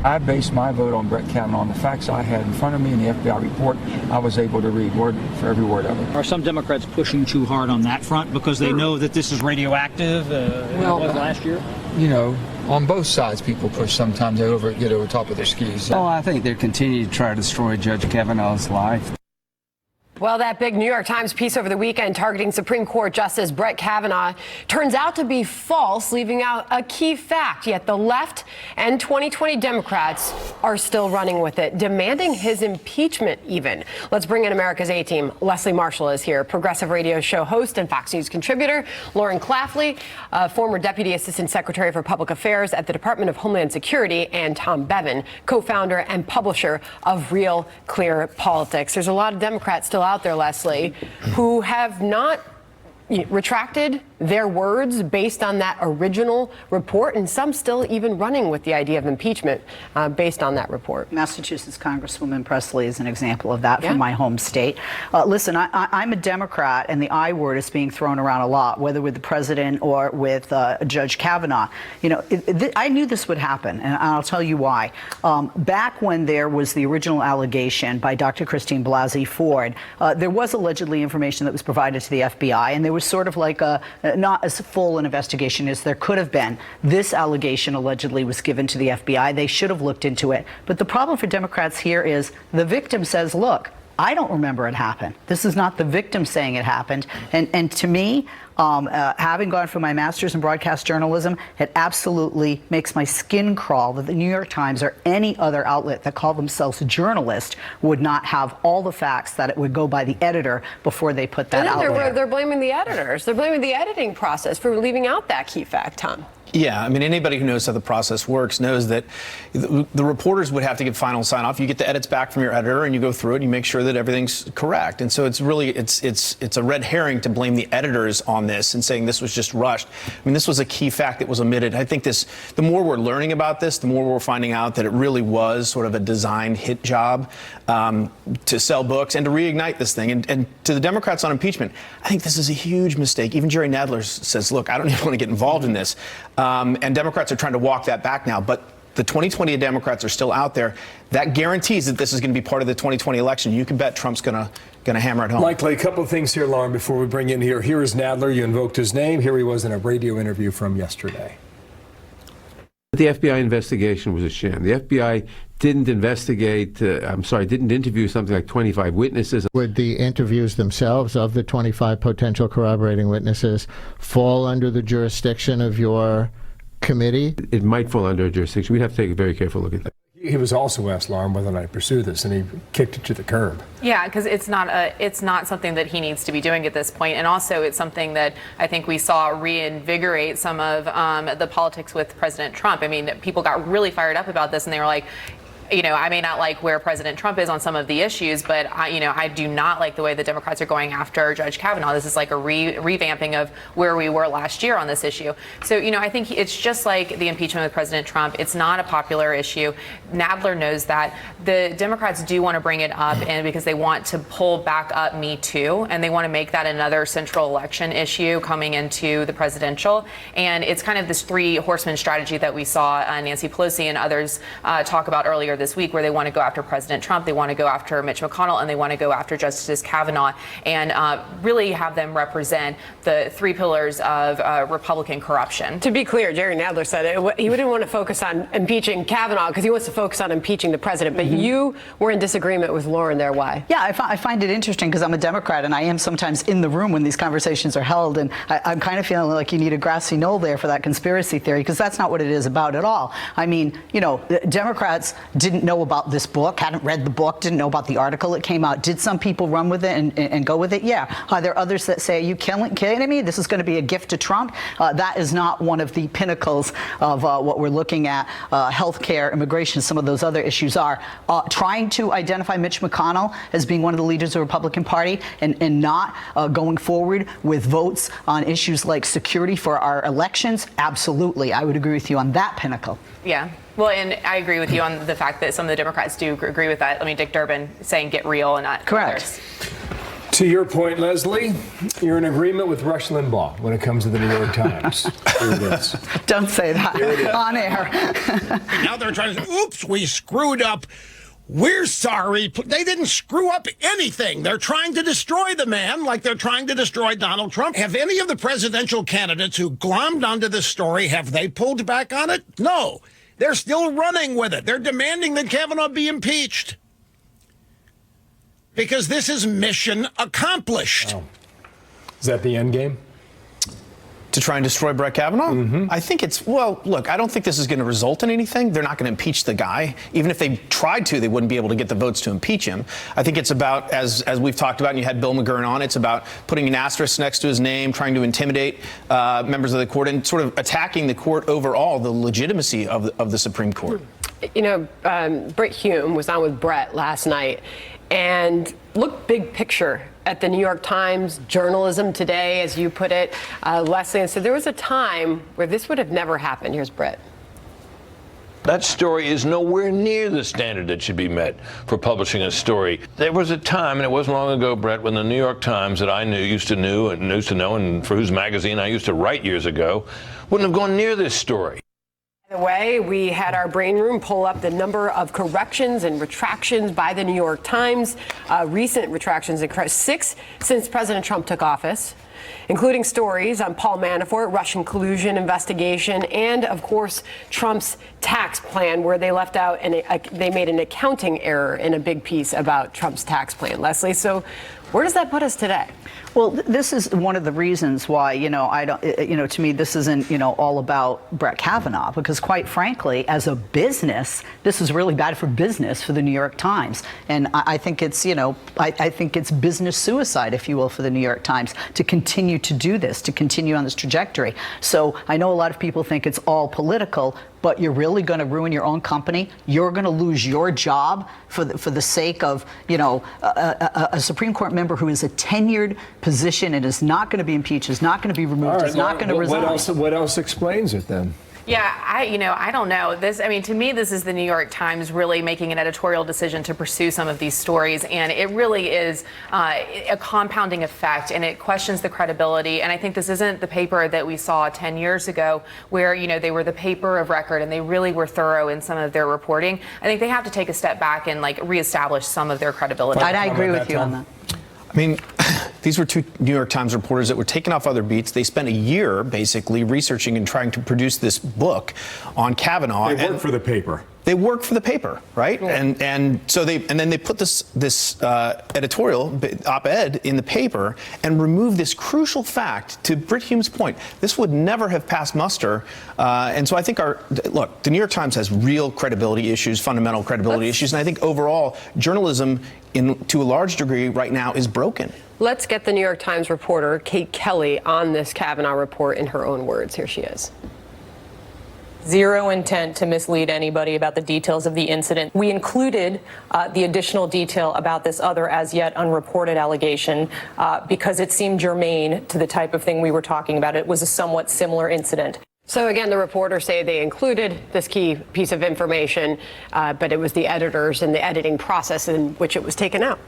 I based my vote on Brett Kavanaugh on the facts I had in front of me in the FBI report. I was able to read word for every word of it. Are some Democrats pushing too hard on that front because they know that this is radioactive? It was last year? You know, on both sides, people push sometimes. They get over top of their skis. Oh, I think they're continuing to try to destroy Judge Kavanaugh's life. Well, that big New York Times piece over the weekend targeting Supreme Court Justice Brett Kavanaugh turns out to be false, leaving out a key fact. Yet the left and 2020 Democrats are still running with it, demanding his impeachment even. Let's bring in America's A-Team. Leslie Marshall is here, progressive radio show host and Fox News contributor. Lauren Claffey, former Deputy Assistant Secretary for Public Affairs at the Department of Homeland Security, and Tom Bevan, co-founder and publisher of Real Clear Politics. There's a lot of Democrats still out there, Leslie, who have not retracted their words based on that original report, and some still even running with the idea of impeachment based on that report. Massachusetts Congresswoman Presley is an example of that from my home state. Listen, I'm a Democrat, and the I word is being thrown around a lot, whether with the president or with Judge Kavanaugh. You know, I knew this would happen, and I'll tell you why. Back when there was the original allegation by Dr. Christine Blasey Ford, there was allegedly information that was provided to the FBI, and there was sort of like not as full an investigation as there could have been. This allegation allegedly was given to the FBI. They should have looked into it. But the problem for Democrats here is the victim says, look, I don't remember it happened. This is not the victim saying it happened. And to me, having gone for my master's in broadcast journalism, it absolutely makes my skin crawl that the New York Times or any other outlet that call themselves a journalist would not have all the facts, that it would go by the editor before they put that out there. They're blaming the editors. They're blaming the editing process for leaving out that key fact, Tom. Yeah, I mean, anybody who knows how the process works knows that the reporters would have to give final sign-off. You get the edits back from your editor, and you go through it, and you make sure that everything's correct. And so it's really, it's a red herring to blame the editors on this and saying this was just rushed. I mean, this was a key fact that was omitted. I think the more we're learning about this, the more we're finding out that it really was sort of a designed hit job to sell books and to reignite this thing. And to the Democrats on impeachment, I think this is a huge mistake. Even Jerry Nadler says, look, I don't even want to get involved in this. And Democrats are trying to walk that back now. But the 2020 Democrats are still out there. That guarantees that this is going to be part of the 2020 election. You can bet Trump's going to hammer it home. Likely. A couple of things here, Lauren, before we bring in here. Here is Nadler. You invoked his name. Here he was in a radio interview from yesterday. The FBI investigation was a sham. The FBI didn't didn't interview something like 25 witnesses. Would the interviews themselves of the 25 potential corroborating witnesses fall under the jurisdiction of your committee? It might fall under a jurisdiction. We'd have to take a very careful look at that. He was also asked, Lauren, whether or not to pursue this, and he kicked it to the curb. Yeah, because it's not something that he needs to be doing at this point, and also it's something that I think we saw reinvigorate some of the politics with President Trump. I mean, people got really fired up about this, and they were like, you know, I may not like where President Trump is on some of the issues, but I do not like the way the Democrats are going after Judge Kavanaugh. This is like a revamping of where we were last year on this issue. So, you know, I think it's just like the impeachment with President Trump. It's not a popular issue. Nadler knows that. The Democrats do want to bring it up, and because they want to pull back up Me Too, and they want to make that another central election issue coming into the presidential. And it's kind of this three horseman strategy that we saw Nancy Pelosi and others talk about earlier this week, where they want to go after President Trump, they want to go after Mitch McConnell, and they want to go after Justice Kavanaugh, and really have them represent the three pillars of Republican corruption. To be clear, Jerry Nadler said he wouldn't want to focus on impeaching Kavanaugh because he wants to focus on impeaching the president. But you were in disagreement with Lauren there. Why? Yeah, I find it interesting because I'm a Democrat, and I am sometimes in the room when these conversations are held, and I'm kind of feeling like you need a grassy knoll there for that conspiracy theory, because that's not what it is about at all. I mean, you know, Democrats didn't know about this book, hadn't read the book, didn't know about the article that came out. Did some people run with it and go with it? Yeah. Are there others that say, are you kidding me? This is going to be a gift to Trump? That is not one of the pinnacles of what we're looking at. Healthcare, immigration, some of those other issues are. Trying to identify Mitch McConnell as being one of the leaders of the Republican Party and not going forward with votes on issues like security for our elections? Absolutely. I would agree with you on that pinnacle. Yeah. Well, and I agree with you on the fact that some of the Democrats do agree with that. I mean, Dick Durbin saying get real and not correct. Others. To your point, Leslie, you're in agreement with Rush Limbaugh when it comes to the New York Times. Here it is. Don't say that on air. Now they're trying to say, oops, we screwed up. We're sorry. They didn't screw up anything. They're trying to destroy the man like they're trying to destroy Donald Trump. Have any of the presidential candidates who glommed onto this story, have they pulled back on it? No. They're still running with it. They're demanding that Kavanaugh be impeached. Because this is mission accomplished. Oh. Is that the end game? To try and destroy Brett Kavanaugh? Mm-hmm. I think it's, well, look, I don't think this is going to result in anything. They're not going to impeach the guy. Even if they tried to, they wouldn't be able to get the votes to impeach him. I think it's about, as we've talked about, and you had Bill McGurn on, it's about putting an asterisk next to his name, trying to intimidate members of the court, and sort of attacking the court overall, the legitimacy of the Supreme Court. You know, Brit Hume was on with Brett last night and look big picture at the New York Times, journalism today, as you put it, Leslie, and said there was a time where this would have never happened. Here's Brett. That story is nowhere near the standard that should be met for publishing a story. There was a time, and it wasn't long ago, Brett, when the New York Times that I used to know, and for whose magazine I used to write years ago, wouldn't have gone near this story. By the way, we had our brain room pull up the number of corrections and retractions by the New York Times, recent retractions, 6 since President Trump took office, including stories on Paul Manafort, Russian collusion investigation, and, of course, Trump's tax plan, where they left out they made an accounting error in a big piece about Trump's tax plan. Leslie, so where does that put us today? Well, this is one of the reasons why, I don't, to me, this isn't, all about Brett Kavanaugh, because quite frankly, as a business, this is really bad for business for the New York Times. And I think it's, I think it's business suicide, if you will, for the New York Times to continue to do this, to continue on this trajectory. So I know a lot of people think it's all political, but you're really going to ruin your own company. You're going to lose your job for the sake of, a Supreme Court member who is a tenured position and is not going to be impeached, is not going to be removed, is not going to resign. What else explains it then? Yeah, I don't know. To me, this is the New York Times really making an editorial decision to pursue some of these stories, and it really is a compounding effect, and it questions the credibility. And I think this isn't the paper that we saw 10 years ago, where they were the paper of record and they really were thorough in some of their reporting. I think they have to take a step back and reestablish some of their credibility. I agree with you on that. I mean, these were 2 New York Times reporters that were taken off other beats. They spent a year basically researching and trying to produce this book on Kavanaugh. They worked for the paper. They work for the paper, right? Yeah. And then they put this editorial op-ed in the paper and removed this crucial fact. To Brit Hume's point, this would never have passed muster. And so I think the New York Times has real credibility issues, fundamental credibility issues, and I think overall journalism, to a large degree right now, is broken. Let's get the New York Times reporter Kate Kelly on this Kavanaugh report in her own words. Here she is. Zero intent to mislead anybody about the details of the incident. We included the additional detail about this other as yet unreported allegation because it seemed germane to the type of thing we were talking about. It was a somewhat similar incident. So again, the reporters say they included this key piece of information, but it was the editors and the editing process in which it was taken out.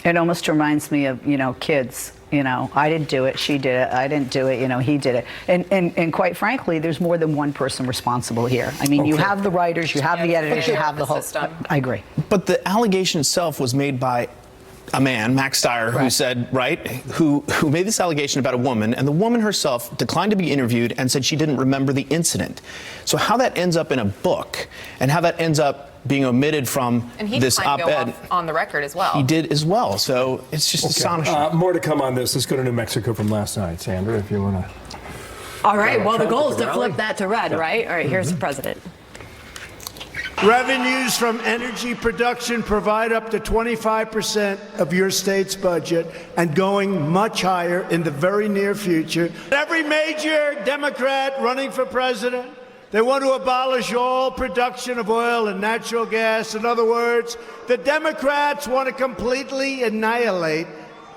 It almost reminds me of, kids. I didn't do it, she did it, I didn't do it, he did it. And quite frankly, there's more than one person responsible here. I mean, you have the writers, you have the editors, you have the whole system. I agree. But the allegation itself was made by a man, Max Steyer, who said, who made this allegation about a woman, and the woman herself declined to be interviewed and said she didn't remember the incident. So how that ends up in a book and how that ends up being omitted from this op-ed. And he go off on the record as well. He did as well. So it's just astonishing. More to come on this. Let's go to New Mexico from last night, Sandra, if you want to. All right. Well, the goal is to flip that to red, right? All right. Here's the president. Revenues from energy production provide up to 25% of your state's budget and going much higher in the very near future. Every major Democrat running for president, they want to abolish all production of oil and natural gas. In other words, the Democrats want to completely annihilate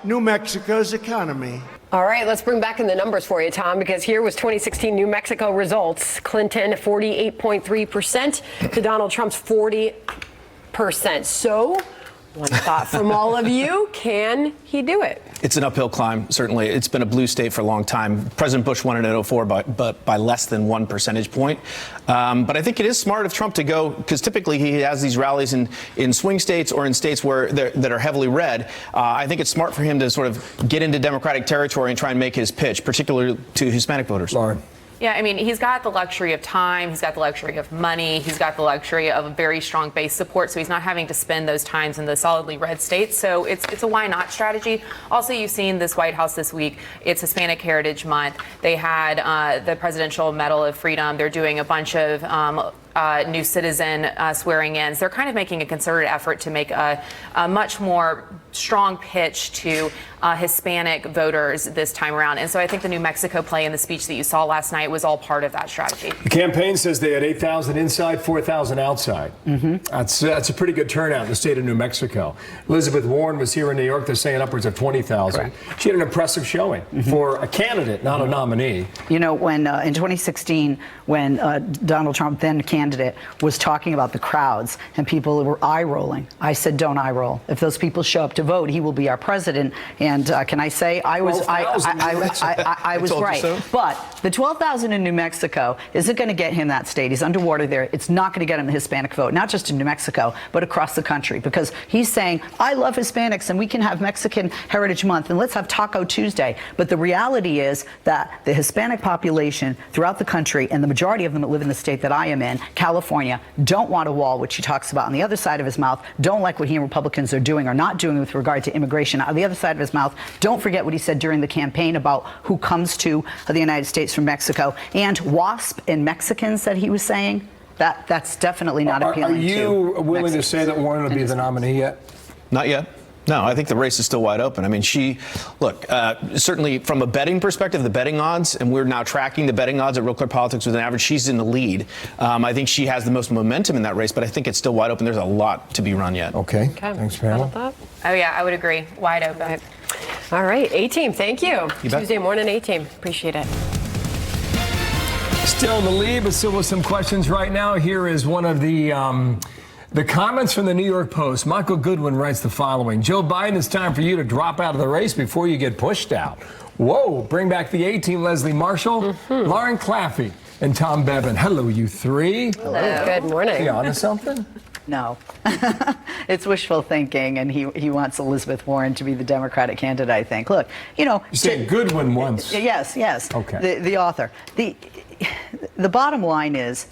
New Mexico's economy. All right, let's bring back in the numbers for you, Tom, because here was 2016 New Mexico results. Clinton, 48.3% to Donald Trump's 40%. So One thought from all of you, can he do it? It's an uphill climb, certainly. It's been a blue state for a long time. President Bush won it in 2004 but by less than 1 percentage point. But I think it is smart of Trump to go, because typically he has these rallies in swing states or in states where that are heavily red. I think it's smart for him to sort of get into Democratic territory and try and make his pitch, particularly to Hispanic voters. Lauren. Yeah, I mean, he's got the luxury of time, he's got the luxury of money, he's got the luxury of a very strong base support, so he's not having to spend those times in the solidly red states. So it's a why not strategy. Also, you've seen this White House this week. It's Hispanic Heritage Month. They had the Presidential Medal of Freedom. They're doing a bunch of new citizen swearing-ins. They're kind of making a concerted effort to make a much more strong pitch to Hispanic voters this time around. And so I think the New Mexico play and the speech that you saw last night was all part of that strategy. The campaign says they had 8,000 inside, 4,000 outside. That's a pretty good turnout in the state of New Mexico. Elizabeth Warren was here in New York. They're saying upwards of 20,000. She had an impressive showing for a candidate, not a nominee. You know, when in 2016, when Donald Trump, then candidate, was talking about the crowds and people were eye-rolling, I said, don't eye-roll. If those people show up to vote, he will be our president. And can I say, I was right. So. But the 12,000 in New Mexico isn't going to get him that state. He's underwater there. It's not going to get him the Hispanic vote, not just in New Mexico, but across the country, because he's saying, I love Hispanics and we can have Mexican Heritage Month and let's have Taco Tuesday. But the reality is that the Hispanic population throughout the country, and the majority of them that live in the state that I am in, California, don't want a wall, which he talks about on the other side of his mouth, don't like what he and Republicans are doing or not doing with regard to immigration on the other side of his mouth. Don't forget what he said during the campaign about who comes to the United States from Mexico, and WASP and Mexicans that he was saying. That's definitely not appealing to Are you willing Mexicans to say that Warren will be the nominee yet? Not yet. No, I think the race is still wide open. I mean, certainly from a betting perspective, the betting odds, and we're now tracking the betting odds at Real Clear Politics with an average, she's in the lead. I think she has the most momentum in that race, but I think it's still wide open. There's a lot to be run yet. Okay. Thanks, Pamela. Oh, yeah, I would agree. Wide open. All right, A-Team, thank you. You bet. Tuesday morning, A-Team. Appreciate it. Still in the lead, but still with some questions right now. Here is one of the comments from the New York Post. Michael Goodwin writes the following: Joe Biden, it's time for you to drop out of the race before you get pushed out. Whoa, bring back the A-Team, Leslie Marshall, Lauren Claffey, and Tom Bevan. Hello, you three. Hello. Good morning. You onto something? No. It's wishful thinking, and he wants Elizabeth Warren to be the Democratic candidate, I think. Look, you know... You said Goodwin once. Yes. Okay. The author. The bottom line is,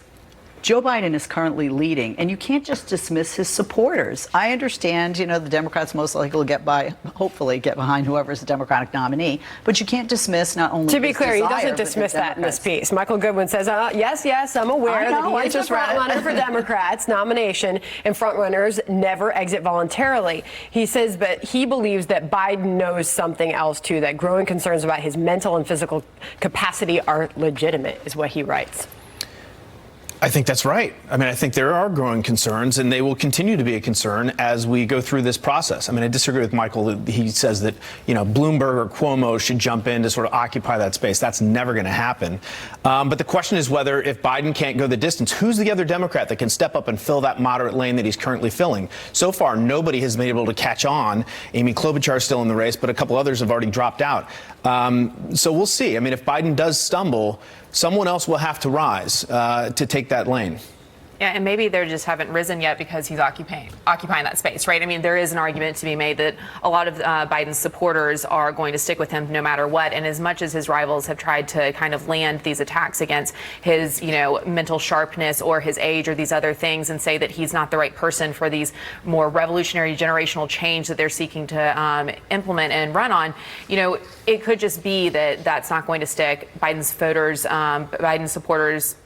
Joe Biden is currently leading, and you can't just dismiss his supporters. I understand, you know, the Democrats most likely will hopefully get behind whoever's the Democratic nominee, but you can't dismiss not only To be his clear, he desire, doesn't but the dismiss that in this Democrats. piece. Michael Goodwin says, yes, I'm aware that he is the just read it. frontrunner for Democrats' nomination, and frontrunners never exit voluntarily. He says, but he believes that Biden knows something else, too, that growing concerns about his mental and physical capacity are legitimate, is what he writes. I think that's right. I mean, I think there are growing concerns, and they will continue to be a concern as we go through this process. I mean, I disagree with Michael. He says that, you know, Bloomberg or Cuomo should jump in to sort of occupy that space. That's never going to happen. But the question is whether, if Biden can't go the distance, who's the other Democrat that can step up and fill that moderate lane that he's currently filling? So far, nobody has been able to catch on. Amy Klobuchar is still in the race, but a couple others have already dropped out. So we'll see. I mean, if Biden does stumble, someone else will have to rise to take that lane. Yeah, and maybe they just haven't risen yet because he's occupying that space, right? I mean, there is an argument to be made that a lot of Biden's supporters are going to stick with him no matter what. And as much as his rivals have tried to kind of land these attacks against his, you know, mental sharpness or his age or these other things and say that he's not the right person for these more revolutionary generational change that they're seeking to implement and run on, you know, it could just be that that's not going to stick. Biden's voters, Biden's supporters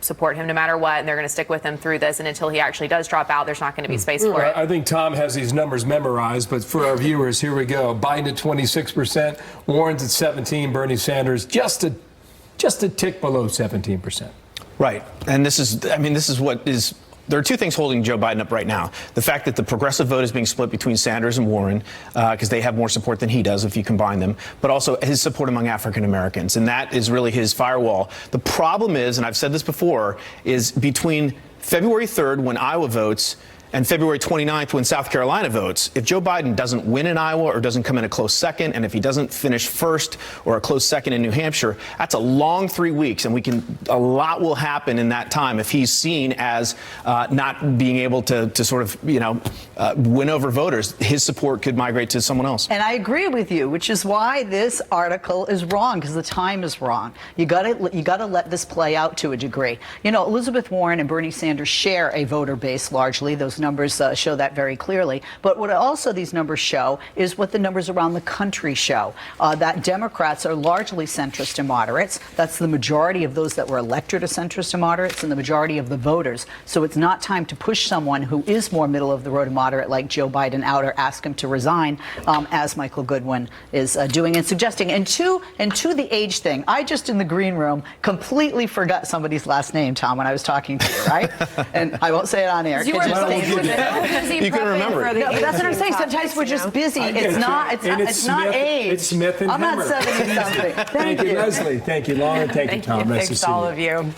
support him no matter what, and they're going to stick with him through this. And until he actually does drop out, there's not going to be space for it. I think Tom has these numbers memorized, but for our viewers, here we go. Biden at 26%, Warren's at 17%, Bernie Sanders just a tick below 17%. Right. And this is what is. There are two things holding Joe Biden up right now. The fact that the progressive vote is being split between Sanders and Warren, because they have more support than he does if you combine them, but also his support among African Americans. And that is really his firewall. The problem is, and I've said this before, is between February 3rd, when Iowa votes, and February 29th when South Carolina votes, if Joe Biden doesn't win in Iowa or doesn't come in a close second, and if he doesn't finish first or a close second in New Hampshire, that's a long 3 weeks, and a lot will happen in that time if he's seen as not being able to sort of, win over voters. His support could migrate to someone else. And I agree with you, which is why this article is wrong, because the time is wrong. You got to let this play out to a degree. Elizabeth Warren and Bernie Sanders share a voter base largely. Those numbers show that very clearly. But what also these numbers show is what the numbers around the country show, that Democrats are largely centrist and moderates. That's the majority of those that were elected are centrist and moderates, and the majority of the voters. So it's not time to push someone who is more middle of the road and moderate like Joe Biden out or ask him to resign, as Michael Goodwin is doing and suggesting. And to the age thing, I just in the green room completely forgot somebody's last name, Tom, when I was talking to you, right? And I won't say it on air. You were busy You can remember it. No, but that's what I'm saying. Sometimes we're just busy. It's not age. It's Smith and I'm not Hemmer. 70 something. Thank you, Leslie. Thank you, Lauren. Thank you, Tom. Nice to Thanks see to all you. of you.